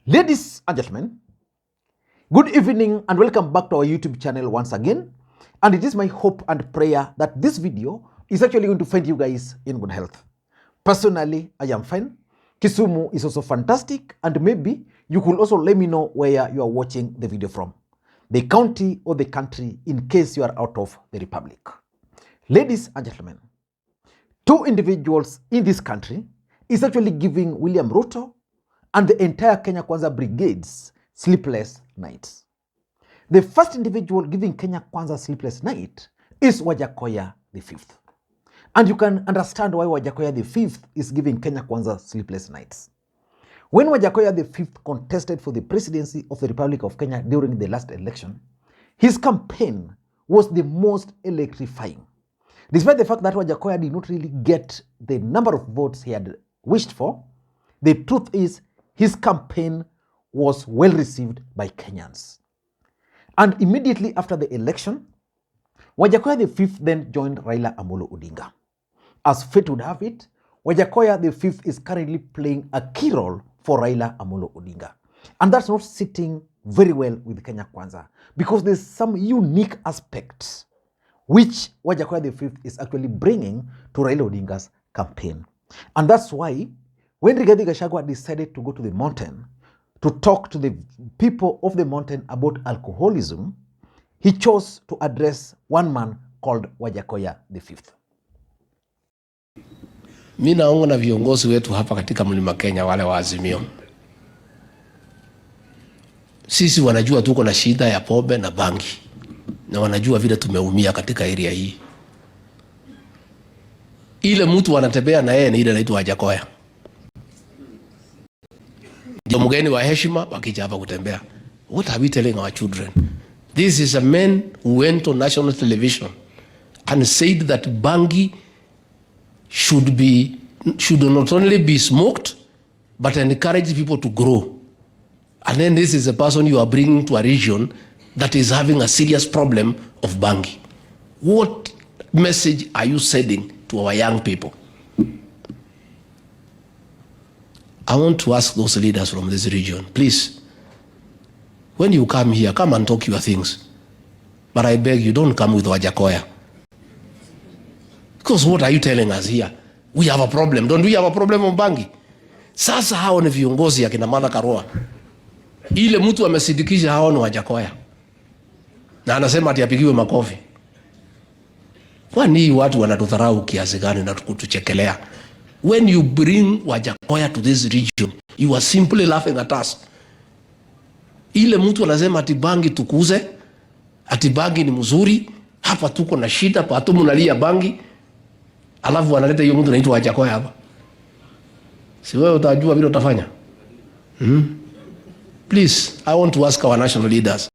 Ladies and gentlemen, good evening and welcome back to our YouTube channel once again. And it is my hope and prayer that this video is actually going to find you guys in good health. Personally, I am fine. Kisumu is also fantastic, and maybe you could also let me know where you are watching the video from, the county or the country, in case you are out of the republic. Ladies and gentlemen, two individuals in this country is actually giving William Ruto and the entire Kenya Kwanza brigades sleepless nights. The first individual giving Kenya Kwanza sleepless night is Wajackoyah the 5th. And you can understand why Wajackoyah the 5th is giving Kenya Kwanza sleepless nights. When Wajackoyah the 5th contested for the presidency of the Republic of Kenya during the last election, his campaign was the most electrifying. Despite the fact that Wajackoyah did not really get the number of votes he had wished for, the truth is his campaign was well received by Kenyans. And immediately after the election, Wajackoyah the 5th then joined Raila Odinga. As fate would have it, Wajackoyah the 5th is currently playing a key role for Raila Odinga. And that's not sitting very well with Kenya Kwanza, because there's some unique aspects which Wajackoyah the 5th is actually bringing to Raila Odinga's campaign. And that's why when Rigathi Gachagua decided to go to the mountain to talk to the people of the mountain about alcoholism, he chose to address one man called Wajackoyah the 5th. Mimi naona viongozi wetu hapa katika mlima Kenya, wale wa Azimio, sisi wanajua tuko na shida ya pombe na bangi, na wanajua vile tumeumia katika area hii. Ile mtu wanatembea na yeye ni ile anaitwa Wajackoyah. Ndio mgeni wa heshima wakija hapa kutembea. What are we telling our children? This is a man who went on national television and said that bangi should not only be smoked, but encourage people to grow. And then this is a person you are bringing to a region that is having a serious problem of bangi. What message are you sending to our young people? I want to ask those leaders from this region, please, when you come here, come and talk your things. But I beg you, don't come with Wajackoyah. Because what are you telling us here? We have a problem. Don't we have a problem on bangi? Sasa hao ni viongozi ya kina Martha Karua. Ile mtu amesidikisha hao ni Wajackoyah. Na anasema ati apigiwe makofi. Kwani watu wanatudharau kiasi gani na kutuchekelea? When you bring Wajackoyah to this region, you are simply laughing at us. Ile mtu anasema ati bangi tukuze, ati bangi ni mzuri, hapa tuko na shida, pato mnalia bangi, alafu analeta hiyo mtu anaitwa Wajackoyah hapa. Si wewe utajua vile utafanya? Please, I want to ask our national leaders,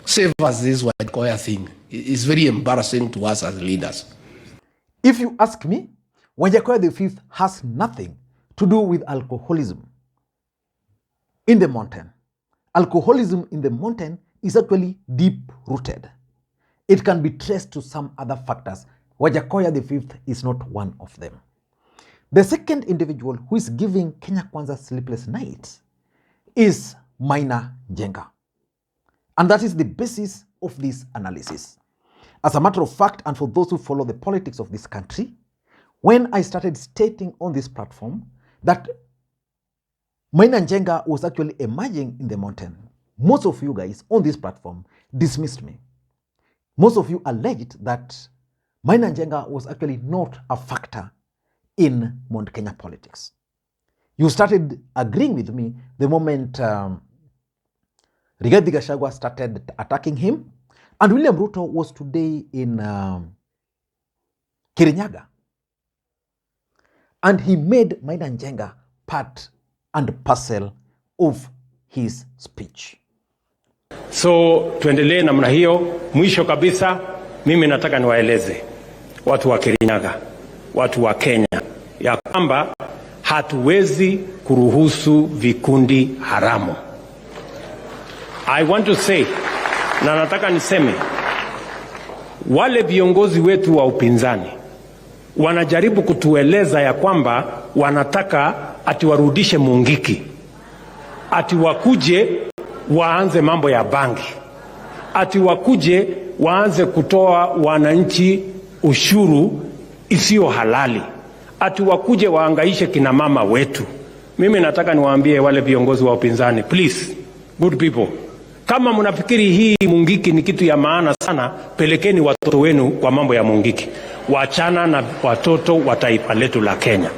save us this Wajackoyah thing. It's very embarrassing to us as leaders. If you ask me, Wajackoyah the 5th has nothing to do with alcoholism in the mountain. Alcoholism in the mountain is actually deep-rooted. It can be traced to some other factors. Wajackoyah the 5th is not one of them. The second individual who is giving Kenya Kwanza sleepless nights is Maina Jenga. And that is the basis of this analysis. As a matter of fact, and for those who follow the politics of this country, when I started stating on this platform that Maina Njenga was actually emerging in the mountain, most of you guys on this platform dismissed me. Most of you alleged that Maina Njenga was actually not a factor in Mount Kenya politics. You started agreeing with me the moment Rigathi Gachagua started attacking him, and William Ruto was today in Kirinyaga. And he made Maina Njenga part and parcel of his speech. So tuendelee namna hiyo. Mwisho kabisa, mimi nataka niwaeleze watu wa Kirinyaga, watu wa Kenya, ya kwamba hatuwezi kuruhusu vikundi haramu. I want to say, na nataka niseme, wale viongozi wetu wa upinzani wanajaribu kutueleza ya kwamba wanataka ati warudishe Mungiki. ati wakuje waanze mambo ya bangi, ati wakuje waanze kutoa wananchi ushuru isiyo halali, ati wakuje waangaishe kina mama wetu. Mimi nataka niwaambie wale viongozi wa upinzani, please, good people, kama mnafikiri hii Mungiki ni kitu ya maana sana, pelekeni watoto wenu kwa mambo ya Mungiki. Wachana na watoto wa taifa letu la Kenya.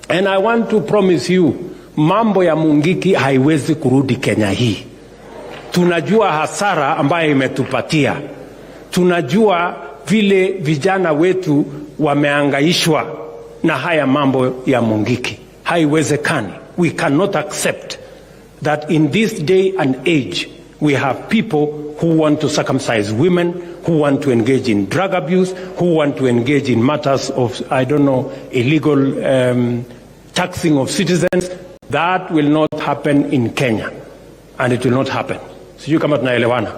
And I want to promise you, mambo ya Mungiki haiwezi kurudi Kenya hii. Tunajua hasara ambayo imetupatia. Tunajua vile vijana wetu wameangaishwa na haya mambo ya Mungiki. Haiwezekani. We cannot accept that in this day and age we have people who want to circumcise women, who want to engage in drug abuse, who want to engage in matters of, I don't know, illegal taxing of citizens. That will not happen in Kenya, and it will not happen. Sijui kama tunaelewana.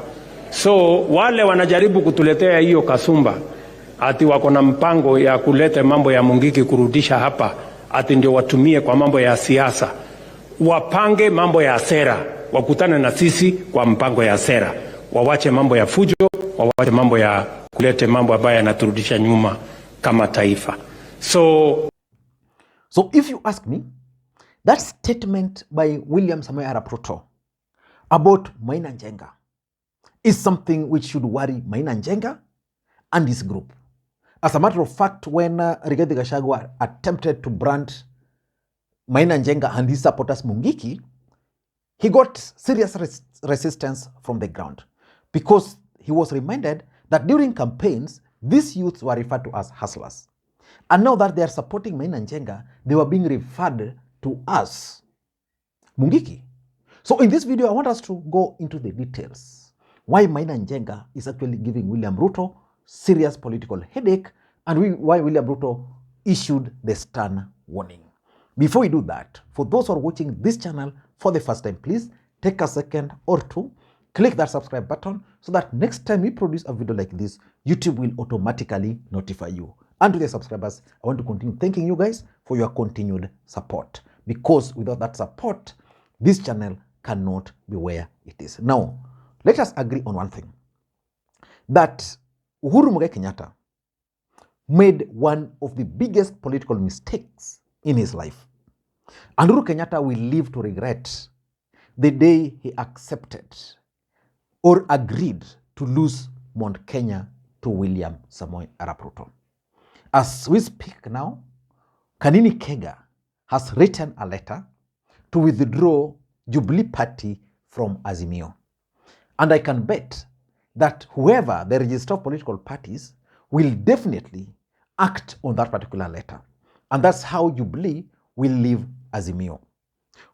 So wale wanajaribu kutuletea hiyo kasumba ati wako na mpango ya kuleta mambo ya Mungiki kurudisha hapa, ati ndio watumie kwa mambo ya siasa. Wapange mambo ya sera, wakutane na sisi kwa mpango ya sera. Wawache mambo ya fujo, wawache mambo ya kulete mambo ambayo yanaturudisha nyuma kama taifa. So if you ask me, that statement by William Arap Ruto about Maina Jenga is something which should worry Maina Jenga and his group. As a matter of fact, when Rigathi Gachagua attempted to brand Maina Njenga and his supporters Mungiki, he got serious resistance from the ground because he was reminded that during campaigns, these youths were referred to as hustlers. And now that they are supporting Maina Njenga, they were being referred to as Mungiki. So in this video, I want us to go into the details why Maina Njenga is actually giving William Ruto serious political headache and why William Ruto issued the stern warning. Before we do that, for those who are watching this channel for the first time, please take a second or two, click that subscribe button so that next time we produce a video like this, YouTube will automatically notify you. And to the subscribers, I want to continue thanking you guys for your continued support, because without that support, this channel cannot be where it is. Now, let us agree on one thing, that Uhuru Kenyatta made one of the biggest political mistakes in his life. And Uhuru Kenyatta will live to regret the day he accepted or agreed to lose Mount Kenya to William Arap Ruto. As we speak now, Kanini Kega has written a letter to withdraw Jubilee Party from Azimio. And I can bet that whoever the Register of Political Parties will definitely act on that particular letter. And that's how Jubilee will leave Azimio.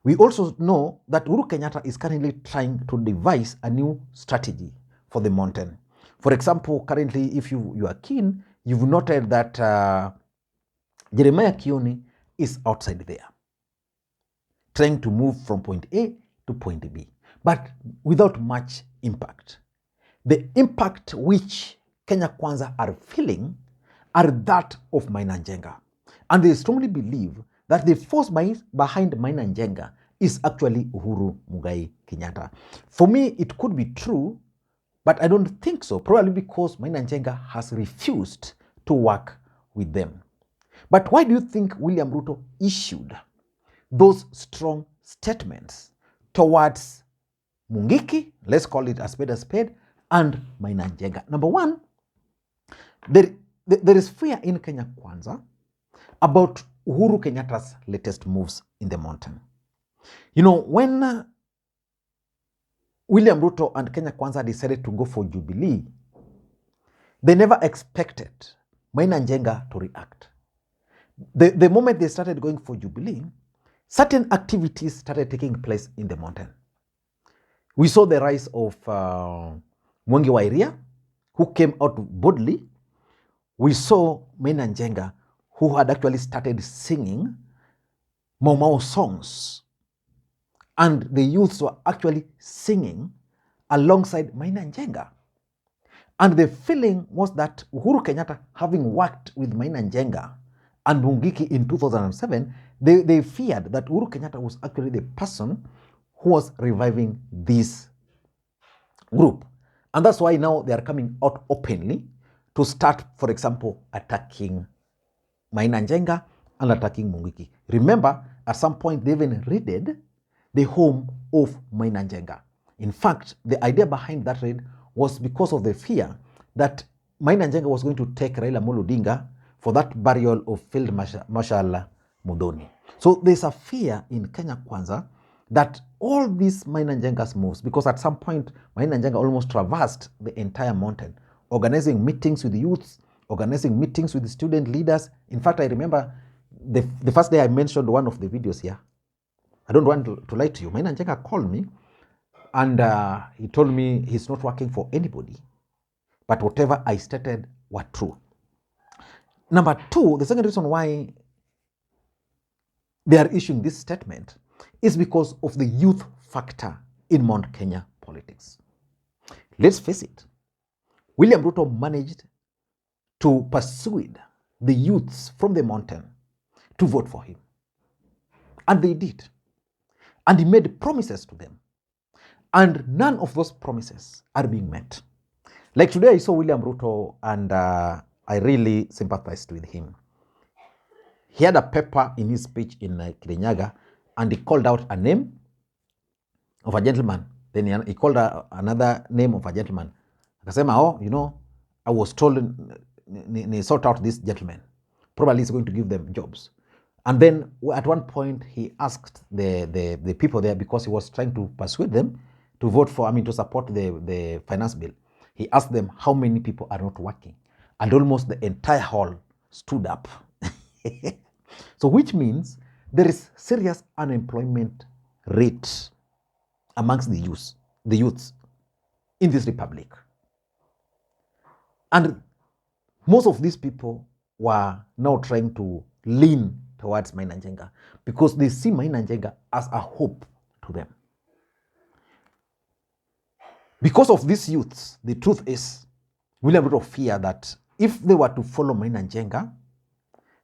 We also know that Uhuru Kenyatta is currently trying to devise a new strategy for the mountain. For example, currently, if you are keen, you've noted that Jeremiah Kioni is outside there, trying to move from point A to point B, but without much impact. The impact which Kenya Kwanza are feeling are that of Maina Njenga. And they strongly believe that the force behind Maina Njenga is actually Uhuru Kenyatta. For me, it could be true, but I don't think so, probably because Maina Njenga has refused to work with them. But why do you think William Ruto issued those strong statements towards Mungiki, let's call it a spade, and Maina Njenga? Number one, there is fear in Kenya Kwanza about Uhuru Kenyatta's latest moves in the mountain. You know, when William Ruto and Kenya Kwanza decided to go for Jubilee, they never expected Maina Njenga to react. The moment they started going for Jubilee, certain activities started taking place in the mountain. We saw the rise of Mungiki, who came out boldly. We saw Maina Njenga, who had actually started singing Mau songs. And the youths were actually singing alongside Maina Njenga. And the feeling was that Uhuru Kenyatta, having worked with Maina Njenga and Mungiki in 2007, they feared that Uhuru Kenyatta was actually the person who was reviving this group. And that's why now they are coming out openly to start, for example, attacking Maina Njenga and attacking Mungiki. Remember, at some point, they even raided the home of Maina Njenga. In fact, the idea behind that raid was because of the fear that Maina Njenga was going to take Raila Odinga for that burial of Field Marshal Mudhoni. So there's a fear in Kenya Kwanza that all these Maina Njenga's moves, because at some point, Maina Njenga almost traversed the entire mountain, organizing meetings with youths, organizing meetings with student leaders. In fact, I remember the first day I mentioned one of the videos here. I don't want to lie to you. Maina Njenga called me and he told me he's not working for anybody, but whatever I stated were true. Number two, the second reason why they are issuing this statement is because of the youth factor in Mount Kenya politics. Let's face it, William Ruto managed to persuade the youths from the mountain to vote for him. And they did. And he made promises to them. And none of those promises are being met. Like today I saw William Ruto and I really sympathized with him. He had a paper in his speech in Kirinyaga and he called out a name of a gentleman. Then he called another name of a gentleman. Akasema, oh, I was told sort out this gentleman. Probably he's going to give them jobs. And then at one point he asked the people there, because he was trying to persuade them to vote for, to support the finance bill. He asked them how many people are not working. And almost the entire hall stood up. So which means there is serious unemployment rate amongst the youths in this republic. And most of these people were now trying to lean towards Maina Njenga because they see Maina Njenga as a hope to them. Because of these youths, the truth is, William Ruto fear that if they were to follow Maina Njenga,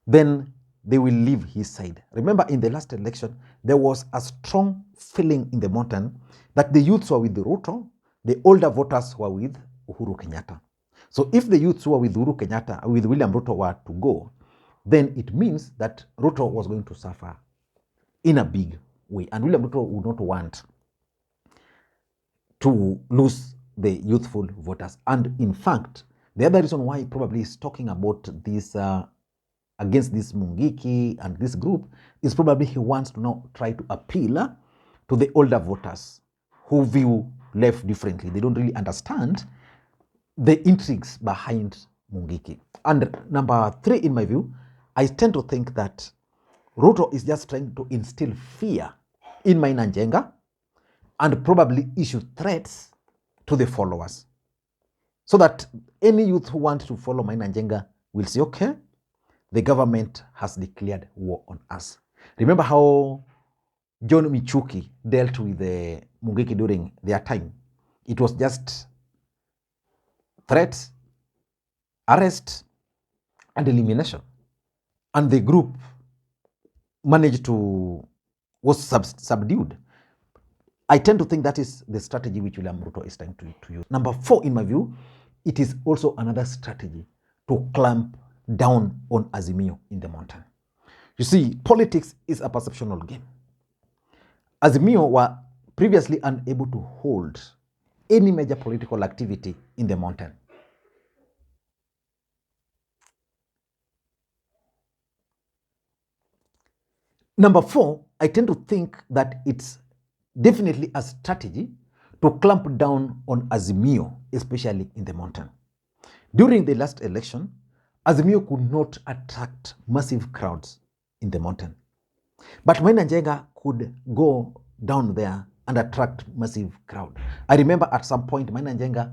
then they will leave his side. Remember, in the last election, there was a strong feeling in the mountain that the youths were with Ruto, the older voters were with Uhuru Kenyatta. So if the youths who were with Uhuru Kenyatta, with William Ruto were to go, then it means that Ruto was going to suffer in a big way. And William Ruto would not want to lose the youthful voters. And in fact, the other reason why he probably is talking about this against this Mungiki and this group is probably he wants to now try to appeal to the older voters who view left differently. They don't really understand the intrigues behind Mungiki. And number three, in my view, I tend to think that Ruto is just trying to instill fear in Maina Njenga and probably issue threats to the followers, so that any youth who want to follow Maina Njenga will say, okay, the government has declared war on us. Remember how John Michuki dealt with the Mungiki during their time? It was just threats, arrest, and elimination. And the group was subdued. I tend to think that is the strategy which William Ruto is trying to use. Number four, in my view, it is also another strategy to clamp down on Azimio in the mountain. You see, politics is a perceptual game. Azimio were previously unable to hold any major political activity in the mountain. Number four, I tend to think that it's definitely a strategy to clamp down on Azimio, especially in the mountain. During the last election, Azimio could not attract massive crowds in the mountain. But Maina Jenga could go down there and attract massive crowd. I remember at some point, Maina Jenga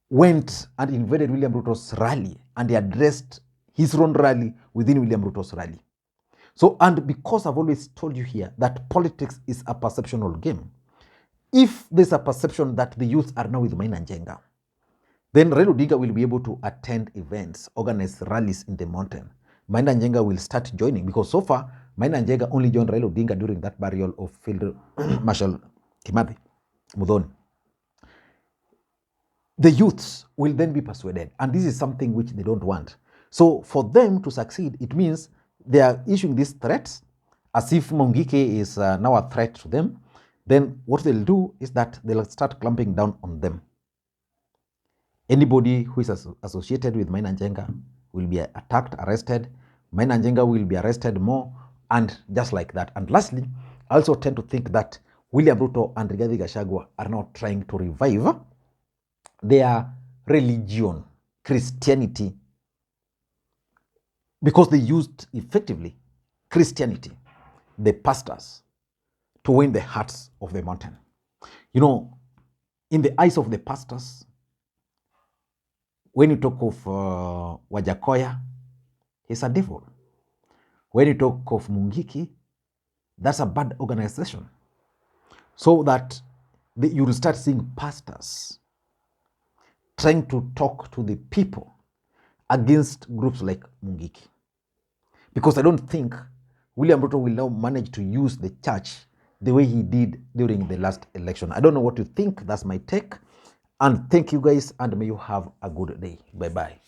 went and invaded William Ruto's rally and he addressed his own rally within William Ruto's rally. So, and because I've always told you here that politics is a perceptual game, if there's a perception that the youth are now with Maina Njenga, then Raila Odinga will be able to attend events, organize rallies in the mountain, Maina Njenga will start joining, because so far, Maina Njenga only joined Raila Odinga during that burial of Field Marshal Kimathi Muthoni. The youths will then be persuaded, and this is something which they don't want. So for them to succeed, it means they are issuing these threats as if Mungiki is now a threat to them. Then what they'll do is that they'll start clamping down on them. Anybody who is associated with Maina Jenga will be attacked, arrested. Maina Jenga will be arrested more, and just like that. And lastly, I also tend to think that William Ruto and Rigathi Gachagua are now trying to revive their religion, Christianity, because they used effectively Christianity, the pastors, to win the hearts of the mountain. You know, in the eyes of the pastors, when you talk of Wajackoyah, he's a devil. When you talk of Mungiki, that's a bad organization. So that you will start seeing pastors trying to talk to the people against groups like Mungiki. Because I don't think William Ruto will now manage to use the church the way he did during the last election. I don't know what you think. That's my take. And thank you guys, and may you have a good day. Bye-bye.